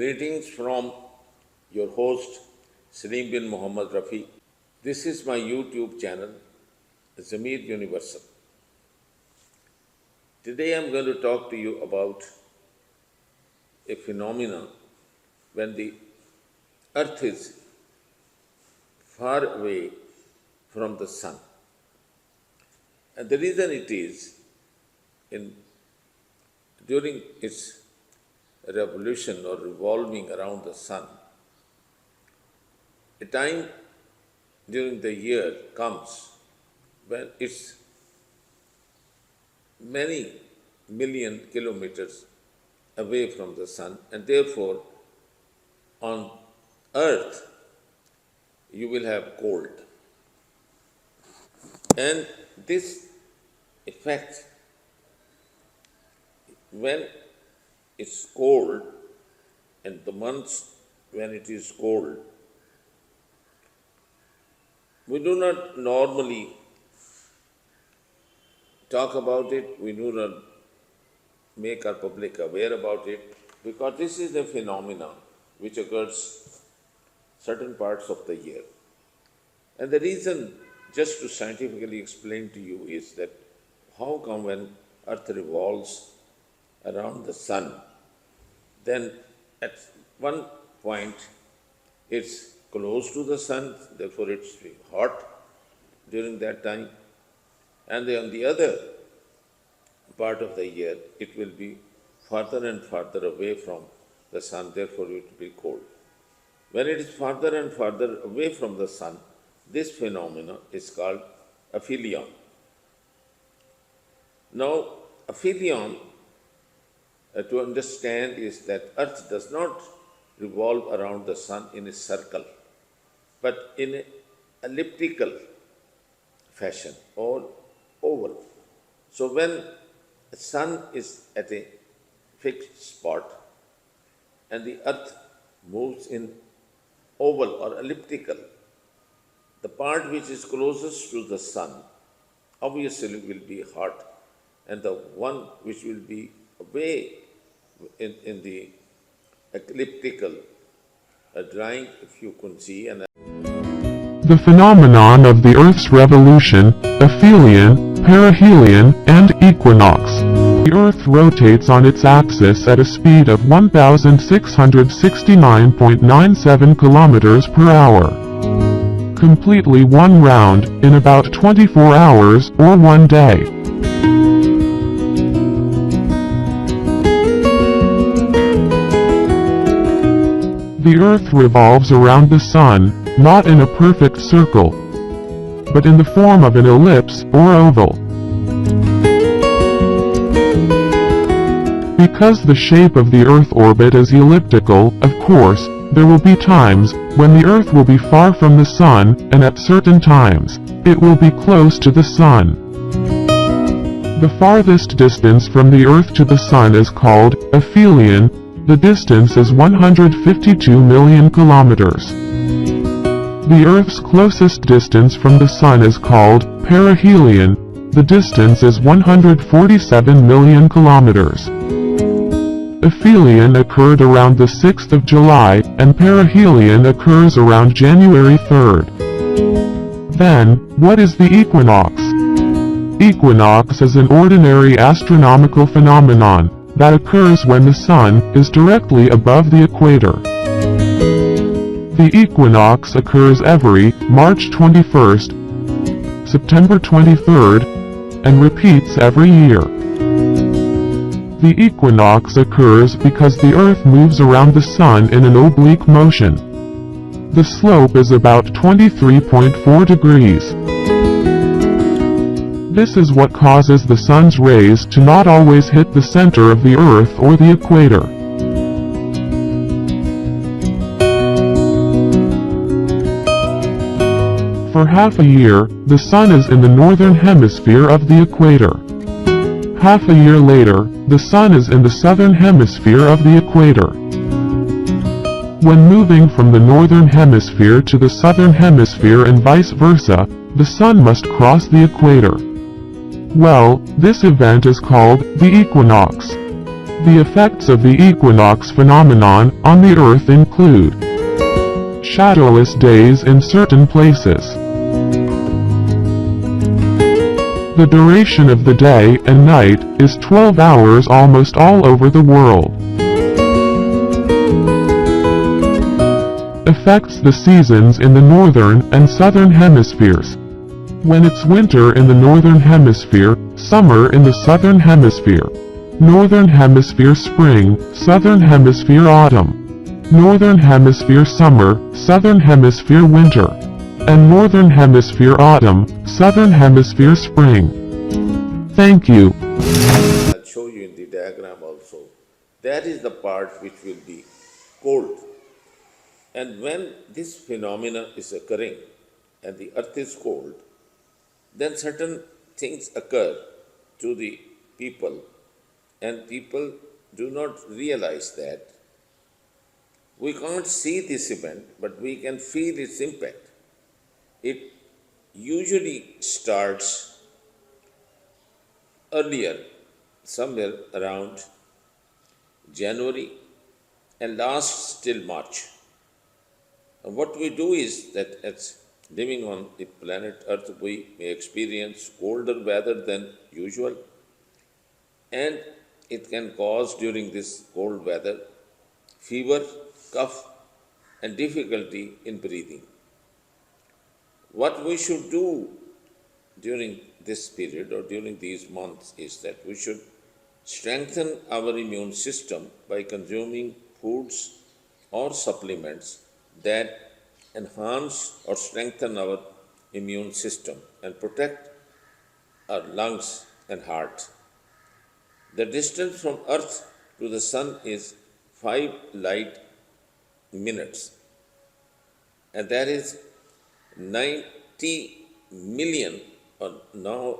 Greetings from your host, Salim bin Muhammad Rafi. This is my YouTube channel, Zamir Universal. Today I'm going to talk to you about a phenomenon when the earth is far away from the sun. And the reason it is, during its revolution or revolving around the sun, a time during the year comes when it's many million kilometers away from the sun, and therefore on earth you will have cold. And this effect, when it's cold, and the months when it is cold, we do not normally talk about it, we do not make our public aware about it, because this is a phenomenon which occurs certain parts of the year. And the reason, just to scientifically explain to you, is that how come when earth revolves around the sun, then at one point it's close to the sun, therefore it's hot during that time, and then on the other part of the year it will be farther and farther away from the sun, therefore it will be cold. When it is farther and farther away from the sun, this phenomenon is called aphelion. Now, aphelion, to understand, is that earth does not revolve around the sun in a circle, but in an elliptical fashion or oval. So when the sun is at a fixed spot and the earth moves in oval or elliptical, the part which is closest to the sun obviously will be hot, and the one which will be away in the elliptical drawing, if you can see. The phenomenon of the Earth's revolution, aphelion, perihelion, and equinox. The Earth rotates on its axis at a speed of 1,669.97 kilometers per hour. Completely one round, in about 24 hours, or one day. The Earth revolves around the Sun, not in a perfect circle, but in the form of an ellipse or oval. Because the shape of the Earth orbit is elliptical, of course, there will be times when the Earth will be far from the Sun, and at certain times, it will be close to the Sun. The farthest distance from the Earth to the Sun is called aphelion. The distance is 152 million kilometers. The Earth's closest distance from the Sun is called perihelion. The distance is 147 million kilometers. Aphelion occurred around the 6th of July, and perihelion occurs around January 3rd. Then, what is the equinox? Equinox is an ordinary astronomical phenomenon that occurs when the Sun is directly above the equator. The equinox occurs every March 21st, September 23rd, and repeats every year. The equinox occurs because the Earth moves around the Sun in an oblique motion. The slope is about 23.4 degrees. This is what causes the Sun's rays to not always hit the center of the Earth or the equator. For half a year, the Sun is in the northern hemisphere of the equator. Half a year later, the Sun is in the southern hemisphere of the equator. When moving from the northern hemisphere to the southern hemisphere and vice versa, the Sun must cross the equator. Well, this event is called the equinox. The effects of the equinox phenomenon on the Earth include shadowless days in certain places. The duration of the day and night is 12 hours almost all over the world. Affects the seasons in the northern and southern hemispheres. When it's winter in the northern hemisphere, summer in the southern hemisphere. Northern hemisphere spring, southern hemisphere autumn. Northern hemisphere summer, southern hemisphere winter. And northern hemisphere autumn, southern hemisphere spring. Thank you. I'll show you in the diagram also. That is the part which will be cold. And when this phenomena is occurring and the earth is cold, then certain things occur to the people, and people do not realize that. We can't see this event, but we can feel its impact. It usually starts earlier, somewhere around January, and lasts till March. And what we do is that as living on the planet Earth, we may experience colder weather than usual, and it can cause during this cold weather fever, cough, and difficulty in breathing. What we should do during this period or during these months is that we should strengthen our immune system by consuming foods or supplements that enhance or strengthen our immune system and protect our lungs and heart. The distance from Earth to the Sun is 5 light minutes, and that is 90 million or now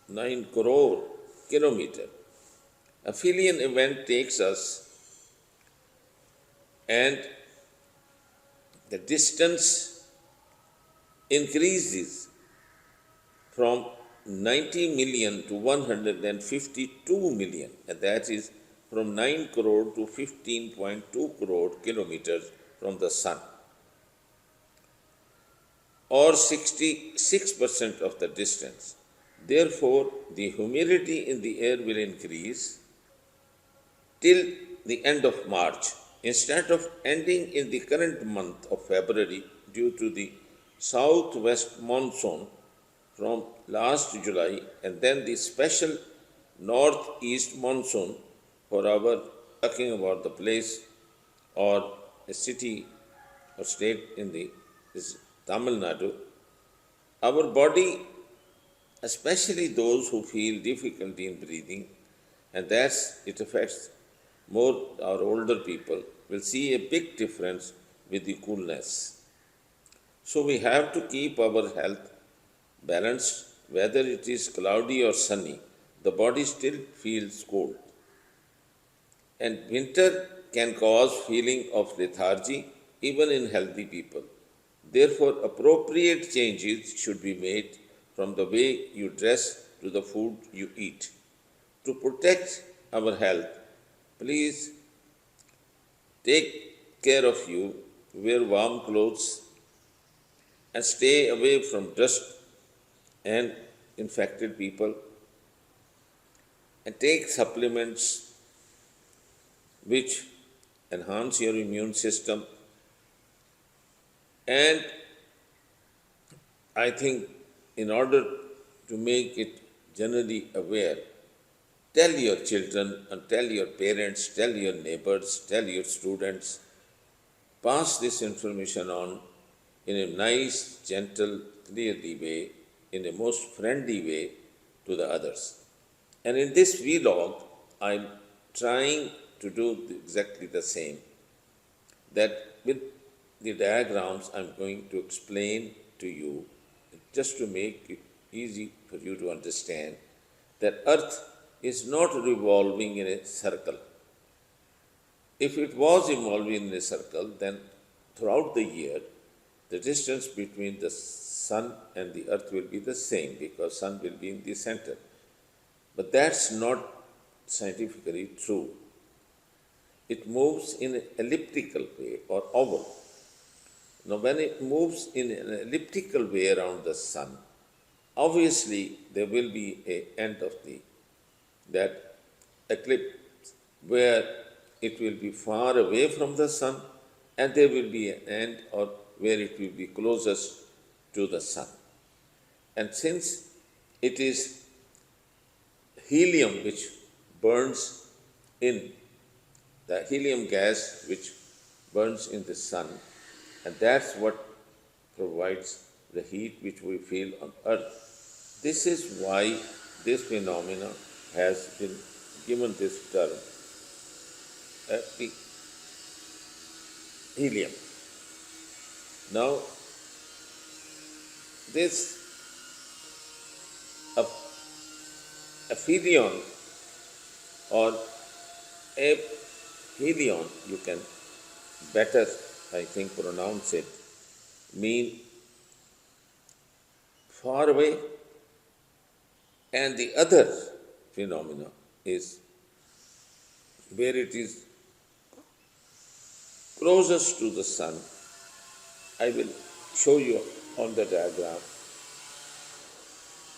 9 crore kilometer. Aphelion event takes us, and the distance increases from 90 million to 152 million, and that is from 9 crore to 15.2 crore kilometers from the Sun, or 66% of the distance. Therefore, the humidity in the air will increase till the end of March, instead of ending in the current month of February due to the southwest monsoon from last July, and then the special northeast monsoon for our talking about the place or a city or state in the is Tamil Nadu. Our body, especially those who feel difficulty in breathing, and that's it affects more our older people, will see a big difference with the coolness. So we have to keep our health balanced, whether it is cloudy or sunny, the body still feels cold. And winter can cause feeling of lethargy even in healthy people. Therefore, appropriate changes should be made from the way you dress to the food you eat. To protect our health, please take care of you, wear warm clothes, and stay away from dust and infected people, and take supplements which enhance your immune system. And I think in order to make it generally aware, tell your children and tell your parents, tell your neighbors, tell your students, pass this information on in a nice, gentle, clearly way, in a most friendly way to the others. And in this vlog, I'm trying to do exactly the same, that with the diagrams I'm going to explain to you, just to make it easy for you to understand, that Earth is not revolving in a circle. If it was revolving in a circle, then throughout the year, the distance between the Sun and the Earth will be the same, because Sun will be in the center. But that's not scientifically true. It moves in an elliptical way or oval. Now, when it moves in an elliptical way around the sun, obviously there will be an end of that eclipse where it will be far away from the sun, and there will be an end or where it will be closest to the sun. And since it is helium which burns in the helium gas which burns in the sun, and that's what provides the heat which we feel on earth. This is why this phenomena has been given this term, helium. Now, this Aphelion or Aphelion, you can better, I think, pronounce it, mean far away, and the other phenomena is where it is closest to the sun. I will show you on the diagram,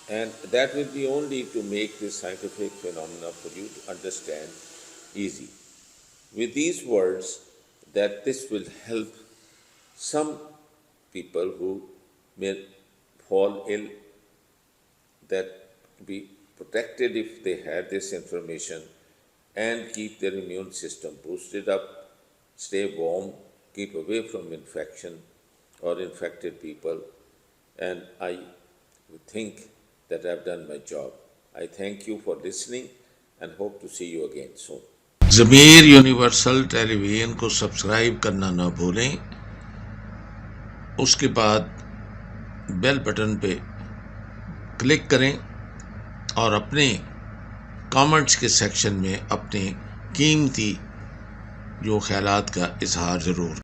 and that will be only to make this scientific phenomena for you to understand easy. With these words, that this will help some people who may fall ill, that be protected if they had this information, and keep their immune system boosted up, stay warm, keep away from infection or infected people, and I think that I've done my job. I thank you for listening and hope to see you again soon. Zamir universal television को subscribe करना ना भूलें। उसके बाद bell button पे click करें और अपने कमेंट्स के सेक्शन में अपने कीमती जो ख्यालात का इजहार ज़रूर